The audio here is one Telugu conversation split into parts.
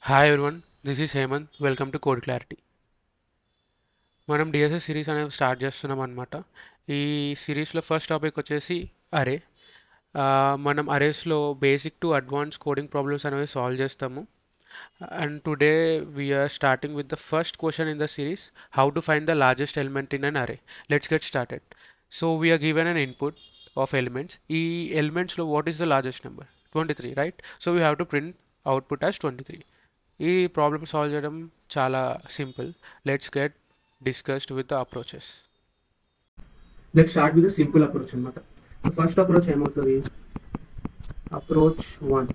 Hi everyone, this is Hemanth. Welcome to Code Clarity. మనం డిఎస్ఎస్ సిరీస్ అనేది స్టార్ట్ చేస్తున్నాం అనమాట. ఈ సిరీస్లో ఫస్ట్ టాపిక్ వచ్చేసి అరే. మనం అరేస్లో basic to advance coding problems అనేవి సాల్వ్ చేస్తాము. And today we're starting with the first question in the series, how to find the largest element in an array. Let's get started. So we're given an input of elements. ఈ ఎలిమెంట్స్లో what is the largest number? 23, right? So we have to print output as 23. ఈ ప్రాబ్లమ్ సాల్వ్ చేయడం చాలా simple. Let's get discussed with the approaches. Let's start with simple approach అనమాట. సో ఫస్ట్ అప్రోచ్ ఏమవుతుంది? Approach 1.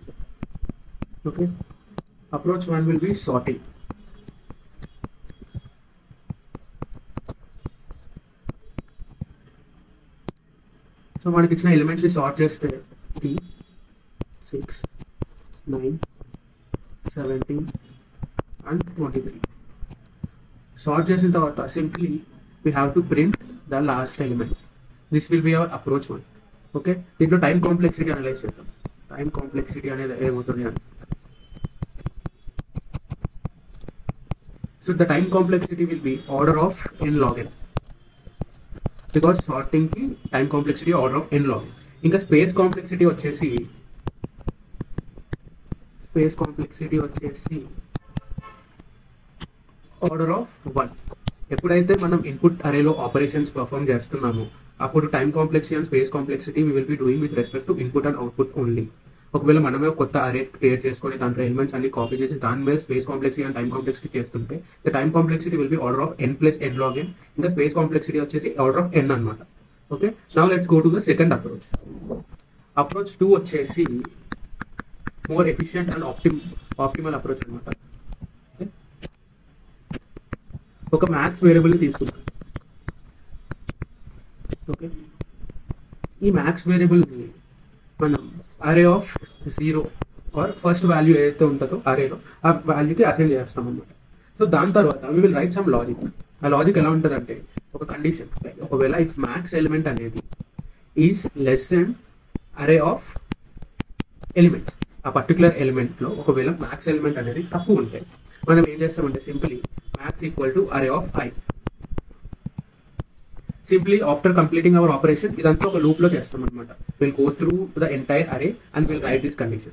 Okay, approach 1 will be sorting. So మనకి ఇచ్చిన ఎలిమెంట్స్ని సార్ట్ చేస్తే 3, 6, 9, 17 and 23. సార్ట్ చేసిన తర్వాత simply we have to print the last element. This will be our approach 1. Okay, దీంట్లో టైం కాంప్లెక్సిటీ అనలైజ్ చేద్దాం. టైం కాంప్లెక్సిటీ అనేది ఏమవుతుంది అని. So the time complexity will be order of n log n, because sorting కి time complexity order of n log n. ఇంకా స్పేస్ కాంప్లెక్సిటీ వచ్చేసి ఆర్డర్ ఆఫ్ 1. ఎప్పుడైతే మనం ఇన్పుట్ అరేలో ఆపరేషన్స్ పర్ఫామ్ చేస్తున్నామో అప్పుడు time complexity and space complexity we will be doing with respect to input and output only. ఒకవేళ మనమే కొత్త అరే క్రియేట్ చేసుకొని దాంట్లో ఎలిమెంట్స్ అన్ని కాపీ చేసి దాని మీద space complexity and time complexity చేస్తుంటే the time complexity will be order of n plus n log n. ఇంకా స్పేస్ కాంప్లెక్సిటీ వచ్చేసి ఆర్డర్ ఆఫ్ n అనమాట. Okay, now let's go to the second approach. Approach 2 వచ్చేసి more efficient and optimal approach అనమాట. ఒక మ్యాథ్స్ వేరియబుల్ని తీసుకుంటాం. ఓకే, ఈ మ్యాథ్స్ వేరియబుల్ని మనం అరే ఆఫ్ 0 ఆర్ ఫస్ట్ వాల్యూ ఏదైతే ఉంటుందో అరేలో ఆ వాల్యూకి అసైన్ చేస్తాం అనమాట. సో దాని తర్వాత we will write some logic. ఆ లాజిక్ ఎలా ఉంటుంది అంటే, ఒక కండిషన్, ఒకవేళ ఇఫ్ మ్యాథ్స్ ఎలిమెంట్ అనేది ఈజ్ లెస్ దెన్ అరే ఆఫ్ ఎలిమెంట్స్, ఆ పర్టికులర్ ఎలిమెంట్లో ఒకవేళ మ్యాథ్స్ ఎలిమెంట్ అనేది తక్కువ ఉంటే మనం ఏం చేస్తామంటే simply max equal to array of I. Simply after completing our operation idanతా ఒక loop లో చేస్తాం అన్నమాట. We'll go through the entire array and we'll write this condition.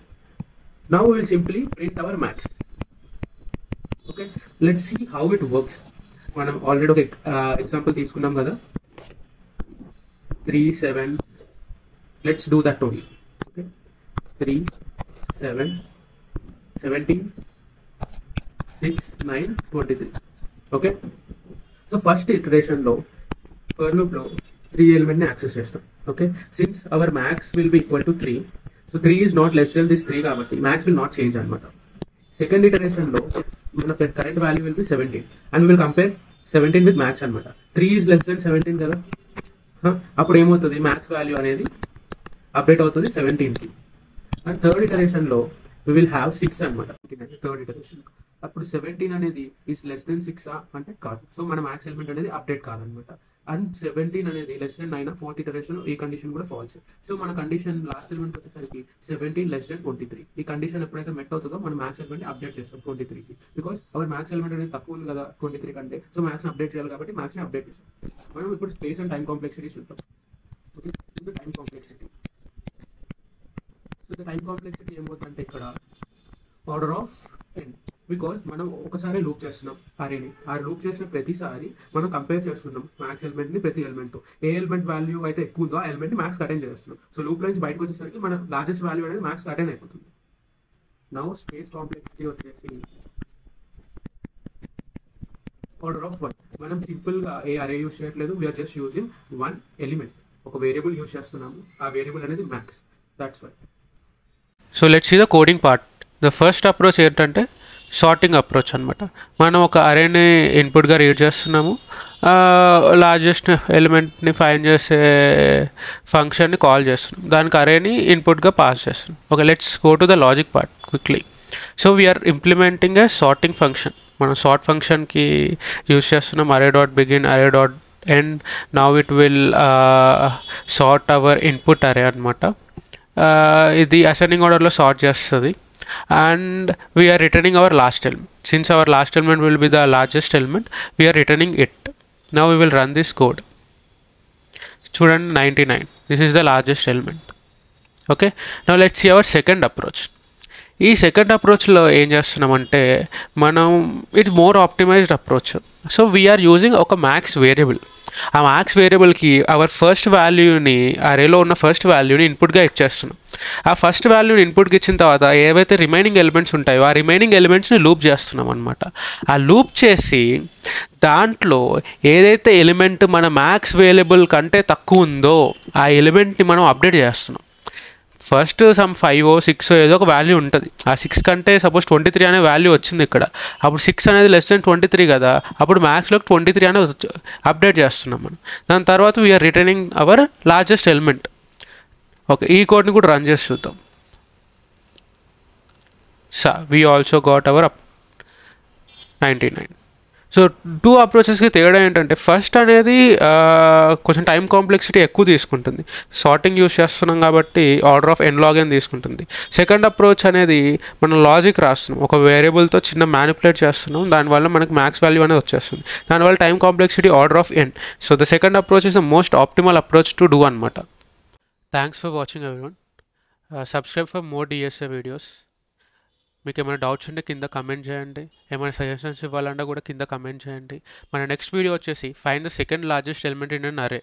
Now we will simply print our max. Okay, let's see how it works. మనం ఆల్రెడీ ఒక ఎగ్జాంపుల్ తీసుకున్నాం కదా, 3, 7. Let's do that only. Okay, 3, 7, 17, 6, 9, 23. Okay, so first ఇటరేషన్లో for లూప్లో 3 ఎలిమెంట్ని యాక్సెస్ చేస్తాం. Okay, since our max will be equal to 3, so 3 is not less than this 3 కాబట్టి మ్యాక్స్ విల్ నాట్ చేంజ్ అనమాట. సెకండ్ ఇటరేషన్లో మన current value will be 17 and will compare 17 with max అనమాట. 3 ఈజ్ లెస్ దెన్ 17 కదా, అప్పుడు ఏమవుతుంది, మ్యాక్స్ వాల్యూ అనేది అప్డేట్ అవుతుంది 17కి. అండ్ థర్డ్ ఇటరేషన్లో we will have 6 అనమాట. థర్డ్ ఇటరేషన్ అప్పుడు 17 అనేది ఈస్ లెస్ దెన్ 6 అంటే కాదు, సో మన మ్యాక్స్ ఎలిమెంట్ అనేది అప్డేట్ కాదనమాట. అండ్ 17 అనేది లెస్ దెన్ 9, ఫోర్త్ ఇటరేషన్ ఈ కండిషన్ కూడా ఫాల్స్. సో మన కండిషన్ లాస్ట్ ఎలిమెంట్ వచ్చేసరికి 17 లెస్ దెన్ 23. ఈ కండిషన్ ఎప్పుడైతే మెట్ అవుతుందో మన మ్యాక్స్ ఎలిమెంట్ అప్డేట్ చేస్తాం 23కి, బికాస్ అవర్ మ్యాక్స్ ఎలిమెంట్ అనేది తక్కువ ఉంది కదా 23 కంటే, సో మ్యాక్స్ అప్డేట్ చేయాలి కాబట్టి మ్యాక్స్ ని అప్డేట్ చేస్తాం. మనం ఇప్పుడు స్పేస్ అండ్ టైం కాంప్లెక్సిటీ చూద్దాం. Okay, time complexity. So time complexity ఏమవుతుందంటే ఇక్కడ ఆర్డర్ ఆఫ్ n, బికాజ్ మనం ఒకసారి లూప్ చేస్తున్నాం అరేని. ఆ లూప్ చేసిన ప్రతిసారి మనం కంపేర్ చేస్తున్నాం మ్యాక్స్ ఎలిమెంట్ ని ప్రతి ఎలిమెంట్. ఏ ఎలిమెంట్ వాల్యూ అయితే ఎక్కువ ఉందో ఆ ఎలిమెంట్ ని మ్యాక్స్ అటెండ్ చేస్తున్నాం. సో లూప్ నుంచి బయటకు వచ్చేసరికి మన లార్జెస్ట్ వాల్యూ అనేది మ్యాక్స్ అటెండ్ అయిపోతుంది. నౌ స్పేస్ కాంప్లెక్సిటీ వచ్చేసి ఆర్డర్ ఆఫ్ 1. మనం సింపుల్ గా ఏ అరే యూజ్ చేయట్లేదు, వీఆర్ జస్ట్ యూజింగ్ 1 ఎలిమెంట్. ఒక వేరియబుల్ యూజ్ చేస్తున్నాము, ఆ వేరియబుల్ అనేది max. That's why. So let's see the coding part. The first approach ఏంటంటే సార్టింగ్ అప్రోచ్ అనమాట. మనం ఒక అరేని ఇన్పుట్గా రీడ్ చేస్తున్నాము, లార్జెస్ట్ ఎలిమెంట్ని ఫైండ్ చేసే ఫంక్షన్ని కాల్ చేస్తున్నాం, దానికి అరేని ఇన్పుట్గా పాస్ చేస్తున్నాం. Okay, let's go to the logic part quickly. So we're implementing a sorting function. మనం సార్ట్ ఫంక్షన్కి యూజ్ చేస్తున్నాం array dot begin, array dot end. Now it will sort our input array అనమాట. ఇది అసెండింగ్ ఆర్డర్లో సార్ట్ చేస్తుంది. and we are returning our last element. Since our last element will be the largest element, we are returning it. Now we will run this code. Student 99, this is the largest element. Okay, now let's see our second approach. ఈ సెకండ్ అప్రోచ్లో ఏం చేస్తున్నామంటే మనం it's more optimized approach. So we're using ఒక మ్యాక్స్ వేరియబుల్. ఆ మ్యాక్స్ వేరియబుల్కి అవర్ ఫస్ట్ వాల్యూని అరేలో ఉన్న ఫస్ట్ వాల్యూని ఇన్పుట్గా ఇచ్చేస్తున్నాం. ఆ ఫస్ట్ వాల్యూని ఇన్పుట్కి ఇచ్చిన తర్వాత ఏవైతే రిమైనింగ్ ఎలిమెంట్స్ ఉంటాయో ఆ రిమైనింగ్ ఎలిమెంట్స్ని లూప్ చేస్తున్నాం అనమాట. ఆ లూప్ చేసి దాంట్లో ఏదైతే ఎలిమెంట్ మన మ్యాక్స్ వేరియబుల్ కంటే తక్కువ ఉందో ఆ ఎలిమెంట్ని మనం అప్డేట్ చేస్తున్నాం. ఫస్ట్ సమ్ 5 or 6 ఏదో ఒక వాల్యూ ఉంటుంది. ఆ 6 కంటే సపోజ్ 23 అనే వాల్యూ వచ్చింది ఇక్కడ. అప్పుడు 6 అనేది లెస్ దెన్ 23 కదా, అప్పుడు మ్యాక్స్లోకి 23 అనేది అప్డేట్ చేస్తున్నాం మనం. దాని తర్వాత we're returning our largest element. Okay, ఈ కోడ్ని కూడా రన్ చేసి చూద్దాం. We also got our 99. So two అప్రోచెస్కి తేడా ఏంటంటే ఫస్ట్ అనేది కొంచెం టైం కాంప్లెక్సిటీ ఎక్కువ తీసుకుంటుంది. సార్టింగ్ యూస్ చేస్తున్నాం కాబట్టి order of n log n తీసుకుంటుంది. సెకండ్ అప్రోచ్ అనేది మనం లాజిక్ రాస్తున్నాం, ఒక వేరియబుల్తో చిన్న మ్యానిపులేట్ చేస్తున్నాం, దానివల్ల మనకి మ్యాక్స్ వాల్యూ అనేది వచ్చేస్తుంది. దానివల్ల time complexity order of n. So the second approach is the most optimal approach to do అనమాట. Thanks for watching everyone. Subscribe for more DSA videos. మీకు ఏమైనా డౌట్స్ ఉంటే కింద కమెంట్ చేయండి, ఏమైనా సజెషన్స్ ఇవ్వాలన్నా కూడా కింద కమెంట్ చేయండి. మన నెక్స్ట్ వీడియో వచ్చేసి find the second largest element in an అరే.